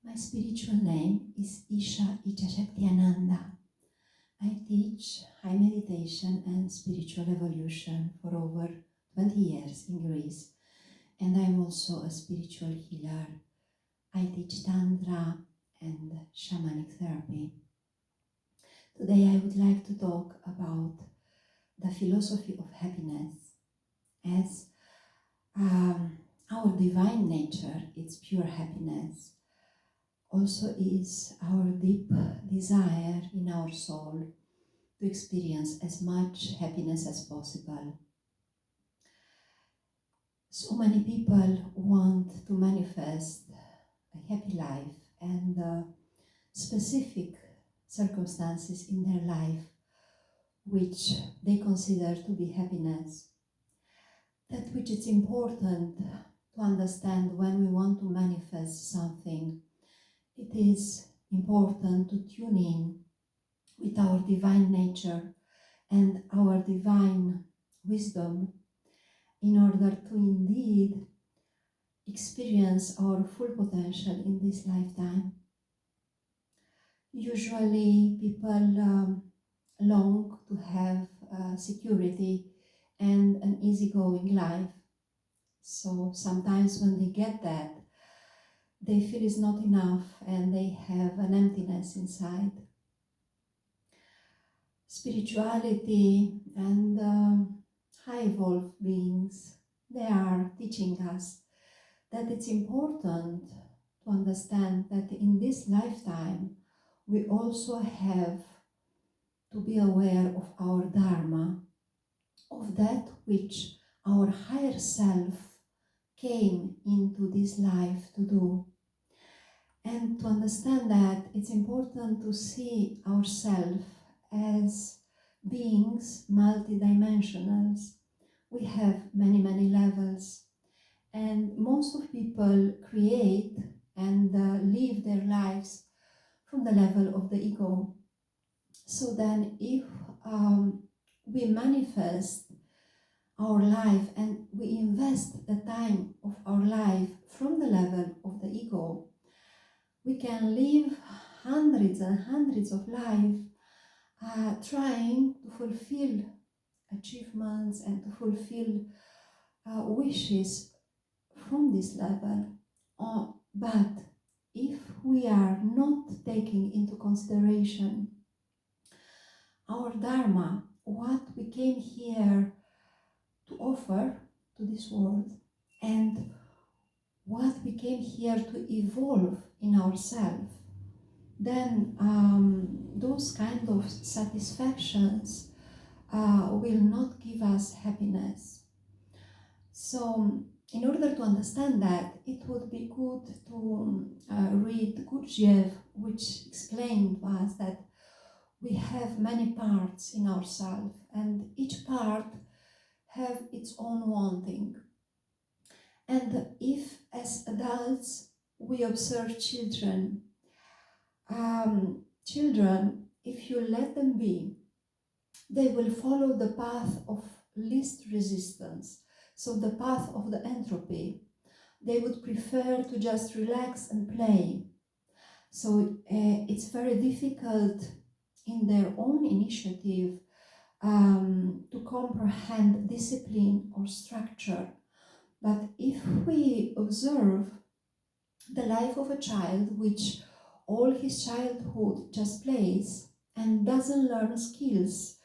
My spiritual name is Isha Ichashaktiananda. I teach high meditation and spiritual evolution for over 20 years in Greece, and I'm also a spiritual healer. I teach Tantra and shamanic therapy. Today I would like to talk about the philosophy of happiness as our divine nature, its pure happiness, also is our deep desire in our soul to experience as much happiness as possible. So many people want to manifest a happy life and specific circumstances in their life which they consider to be happiness. That which is important to understand when we want to manifest something. It is important to tune in with our divine nature and our divine wisdom in order to indeed experience our full potential in this lifetime. Usually people long to have security and an easygoing life. So sometimes when they get that, they feel it's not enough and they have an emptiness inside. Spirituality and high evolved beings, they are teaching us that it's important to understand that in this lifetime we also have to be aware of our dharma, of that which our higher self came into this life to do. And to understand that, it's important to see ourselves as beings multidimensionals. We have many levels, and most of people create and live their lives from the level of the ego. So then if we manifest our life and we invest the time of our life from the level of the ego, we can live hundreds and hundreds of lives trying to fulfill achievements and to fulfill wishes from this level. But if we are not taking into consideration our dharma, what we came here to offer to this world, and what we came here to evolve in ourselves, then those kind of satisfactions will not give us happiness. So in order to understand that, it would be good to read Gurdjieff, which explained to us that we have many parts in ourselves, and each part have its own wanting. And if as adults we observe children, if you let them be, they will follow the path of least resistance, so the path of the entropy. They would prefer to just relax and play. So it's very difficult in their own initiative to comprehend discipline or structure. But if we observe the life of a child, which all his childhood just plays and doesn't learn skills,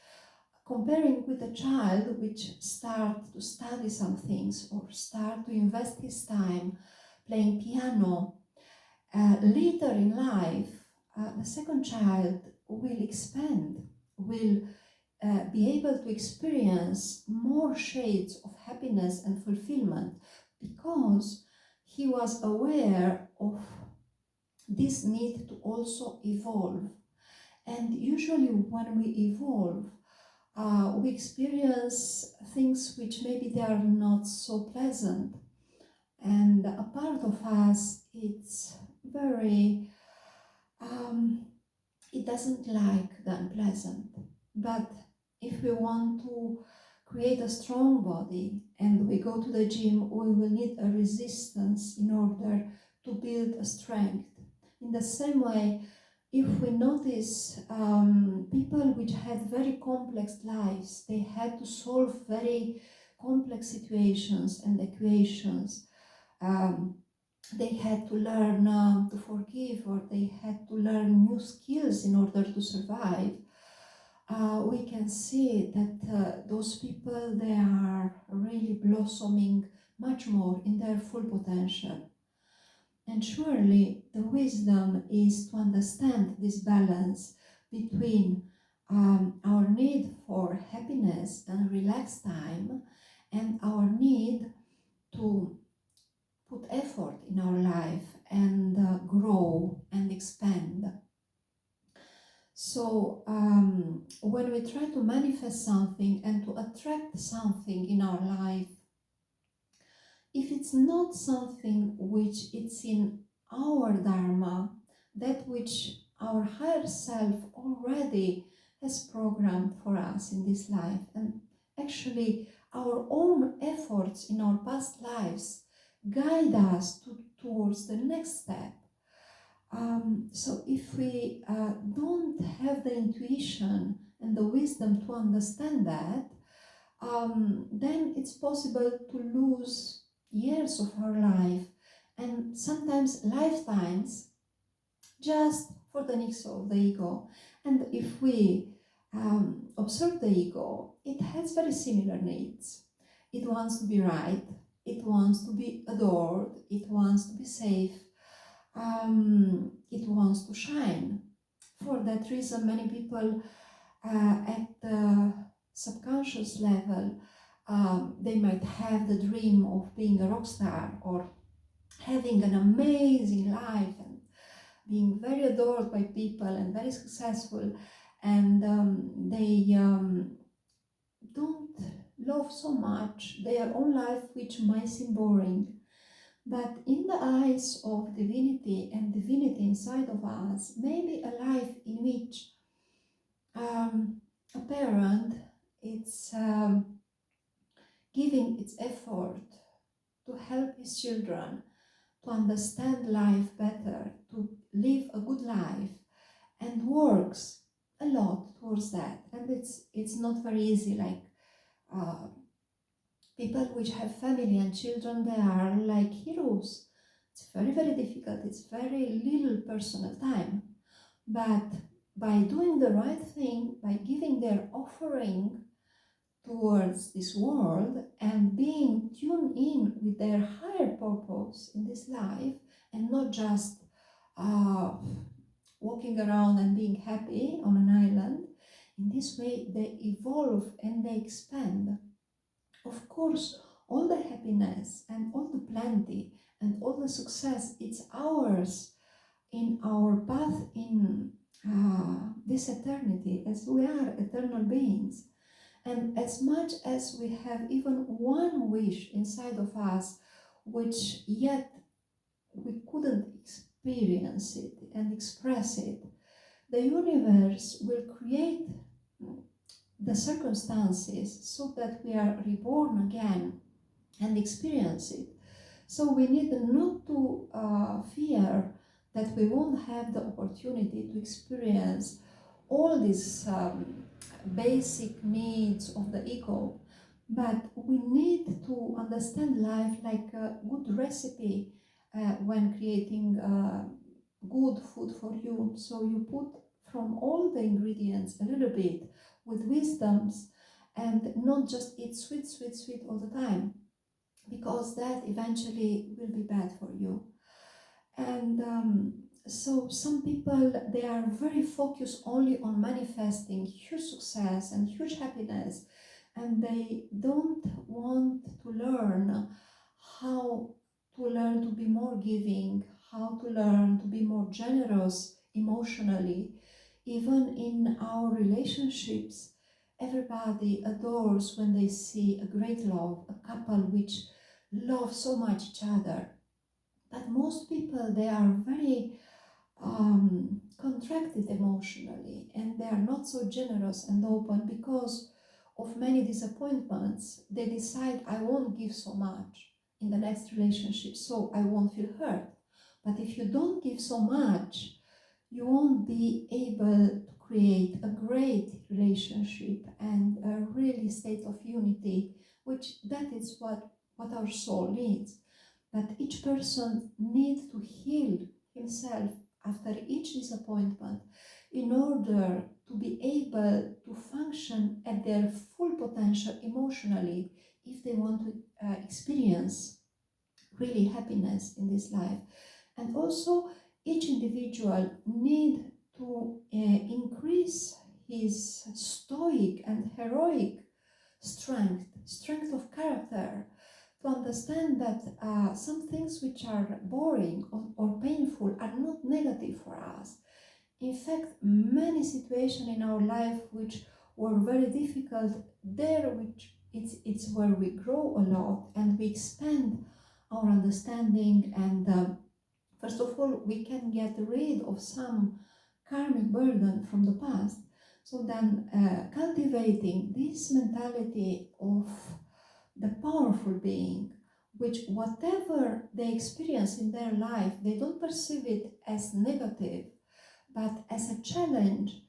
comparing with a child which starts to study some things or start to invest his time playing piano, later in life, the second child will expand, will be able to experience more shades of happiness and fulfillment because he was aware of this need to also evolve. And usually when we evolve, we experience things which maybe they are not so pleasant, and a part of us, it's very it doesn't like the unpleasant. But if we want to create a strong body and we go to the gym, we will need a resistance in order to build a strength. In the same way, if we notice people which had very complex lives, they had to solve very complex situations and equations. They had to learn to forgive, or they had to learn new skills in order to survive. We can see that those people, they are really blossoming much more in their full potential. And surely the wisdom is to understand this balance between our need for happiness and relaxed time and our need to put effort in our life and grow and expand. So when we try to manifest something and to attract something in our life, if it's not something which it's in our dharma, that which our higher self already has programmed for us in this life, and actually our own efforts in our past lives guide us towards the next step. So if we don't have the intuition and the wisdom to understand that, then it's possible to lose years of our life and sometimes lifetimes just for the needs of the ego. And if we observe the ego, it has very similar needs. It wants to be right, it wants to be adored, it wants to be safe, it wants to shine. For that reason, many people at the subconscious level, they might have the dream of being a rock star or having an amazing life and being very adored by people and very successful, and they don't love so much their own life, which might seem boring. But in the eyes of divinity and divinity inside of us, maybe a life in which a parent is giving its effort to help his children to understand life better, to live a good life, and works a lot towards that. And it's not very easy. Like people which have family and children, they are like heroes. It's very, very difficult. It's very little personal time. But by doing the right thing, by giving their offering towards this world and being tuned in with their higher purpose in this life, and not just walking around and being happy on an island, in this way they evolve and they expand. Of course, all the happiness and all the plenty and all the success, it's ours in our path in this eternity, as we are eternal beings. And as much as we have even one wish inside of us, which yet we couldn't experience it and express it, the universe will create the circumstances so that we are reborn again and experience it. So we need not to fear that we won't have the opportunity to experience all these basic needs of the ego, but we need to understand life like a good recipe when creating good food for you. So you put from all the ingredients a little bit with wisdoms, and not just eat sweet, sweet, sweet all the time, because that eventually will be bad for you. And so some people, they are very focused only on manifesting huge success and huge happiness, and they don't want to learn how to learn to be more giving, how to learn to be more generous emotionally. Even in our relationships, everybody adores when they see a great love, a couple which love so much each other. But most people, they are very contracted emotionally, and they are not so generous and open because of many disappointments. They decide, I won't give so much in the next relationship, so I won't feel hurt. But if you don't give so much, you won't be able to create a great relationship and a really state of unity, which that is what our soul needs. That each person needs to heal himself after each disappointment in order to be able to function at their full potential emotionally if they want to experience really happiness in this life. And also each individual need to increase his stoic and heroic strength of character, to understand that some things which are boring or painful are not negative for us. In fact, many situations in our life which were very difficult, there which it's where we grow a lot and we expand our understanding, and first of all we can get rid of some karmic burden from the past. So then cultivating this mentality of the powerful being, which whatever they experience in their life, they don't perceive it as negative, but as a challenge.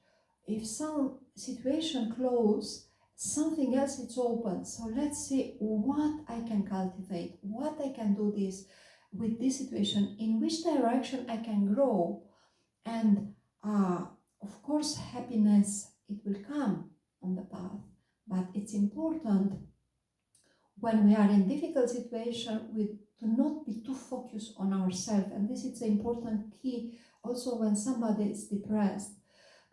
If some situation close, something else is open. So let's see what I can cultivate, what I can do this with this situation, in which direction I can grow. And of course, happiness, it will come on the path, but it's important when we are in difficult situation to not be too focused on ourselves. And this is an important key also when somebody is depressed,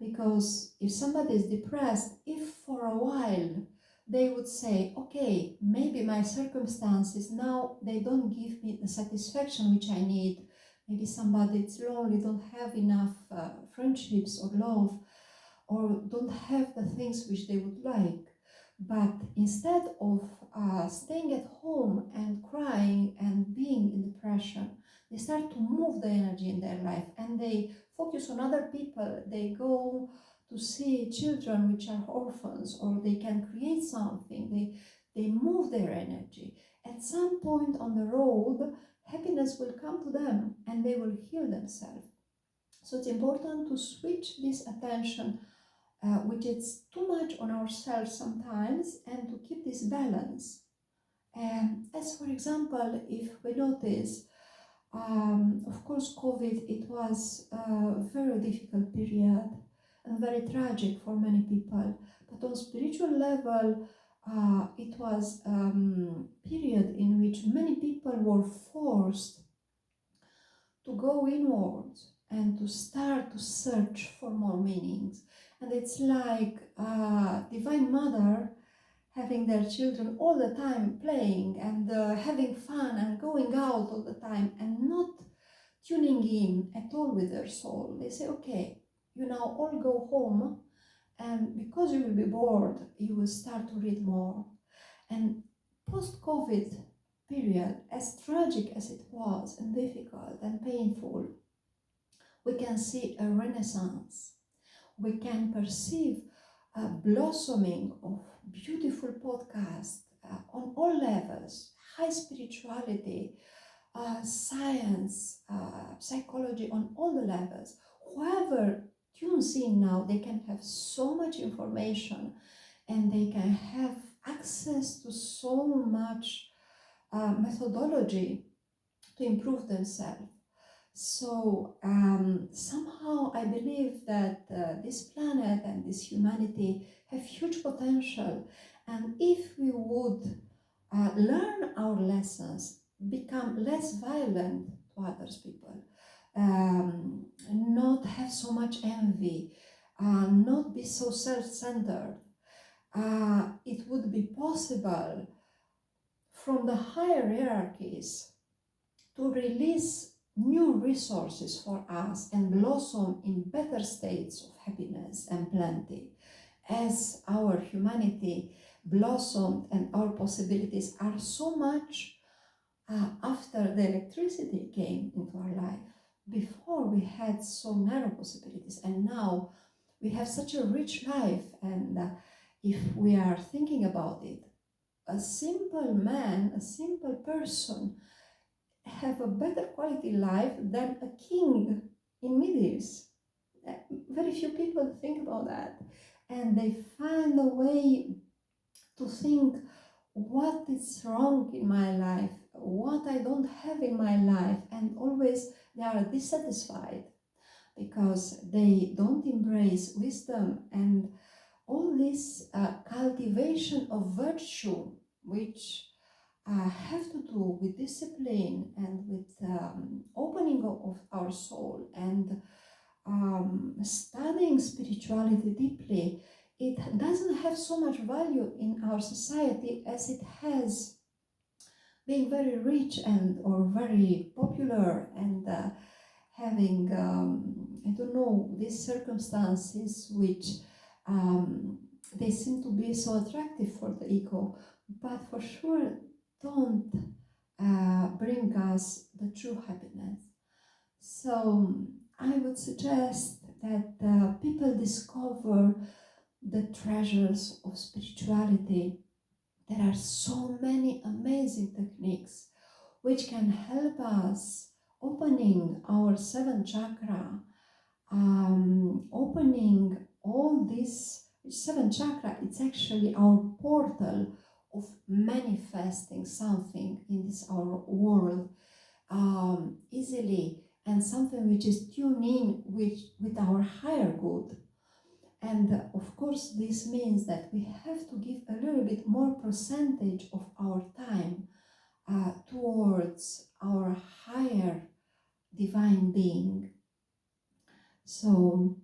because if somebody is depressed, if for a while they would say, okay, maybe my circumstances now, they don't give me the satisfaction which I need, maybe somebody is lonely, don't have enough friendships or love, or don't have the things which they would like. But instead of staying at home and crying and being in depression, they start to move the energy in their life and they focus on other people. They go to see children which are orphans, or they can create something. They move their energy. At some point on the road, happiness will come to them and they will heal themselves. So it's important to switch this attention, which is too much on ourselves sometimes, and to keep this balance. As for example, if we notice, of course, COVID, it was a very difficult period and very tragic for many people. But on spiritual level, it was a period in which many people were forced to go inwards and to start to search for more meanings. And it's like Divine Mother having their children all the time playing and having fun and going out all the time and not tuning in at all with their soul. They say, okay, you now all go home, and because you will be bored, you will start to read more. And post-COVID period, as tragic as it was and difficult and painful, we can see a renaissance. We can perceive a blossoming of beautiful podcasts on all levels, high spirituality, science, psychology on all the levels. Whoever tunes in now, they can have so much information and they can have access to so much methodology to improve themselves. So somehow I believe that this planet and this humanity have huge potential, and if we would learn our lessons, become less violent to others people, not have so much envy, not be so self-centered, it would be possible from the higher hierarchies to release new resources for us and blossom in better states of happiness and plenty. As our humanity blossomed and our possibilities are so much after the electricity came into our life. Before we had so narrow possibilities, and now we have such a rich life. And if we are thinking about it, a simple man, a simple person have a better quality life than a king in Midas. Very few people think about that, and they find a way to think what is wrong in my life, what I don't have in my life, and always they are dissatisfied because they don't embrace wisdom and all this cultivation of virtue, which have to do with discipline and with opening of our soul and studying spirituality deeply. It doesn't have so much value in our society as it has being very rich and or very popular and having I don't know, these circumstances which they seem to be so attractive for the ego, but for sure don't bring us the true happiness. So I would suggest that people discover the treasures of spirituality. There are so many amazing techniques which can help us opening our seventh chakra, opening all this seventh chakra. It's actually our portal of manifesting something in this our world easily, and something which is tuning with our higher good. And of course, this means that we have to give a little bit more percentage of our time towards our higher divine being. So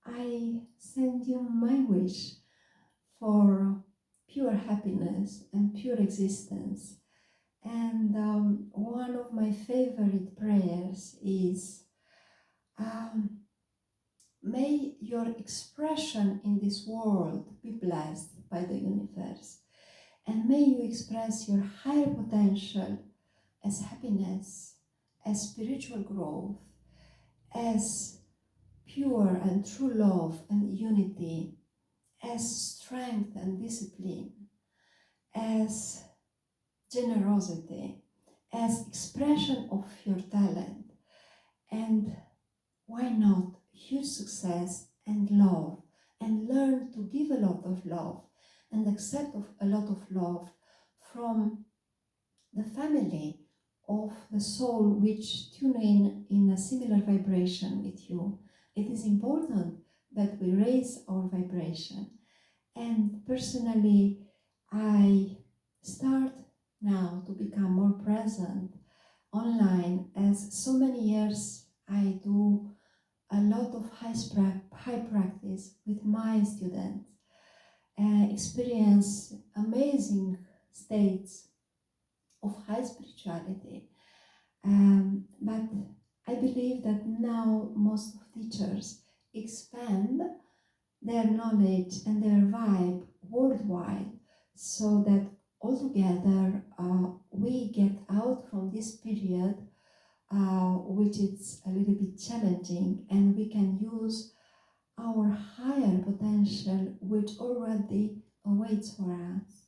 I send you my wish for pure happiness and pure existence. And one of my favorite prayers is, may your expression in this world be blessed by the universe, and may you express your higher potential as happiness, as spiritual growth, as pure and true love and unity, as strength and discipline, as generosity, as expression of your talent, and why not huge success and love, and learn to give a lot of love and accept a lot of love from the family of the soul which tune in a similar vibration with you. It is important that we raise our vibration. And personally, I start now to become more present online, as so many years I do a lot of high practice with my students, experience amazing states of high spirituality. But I believe that now most of teachers expand their knowledge and their vibe worldwide, so that altogether we get out from this period which is a little bit challenging, and we can use our higher potential which already awaits for us.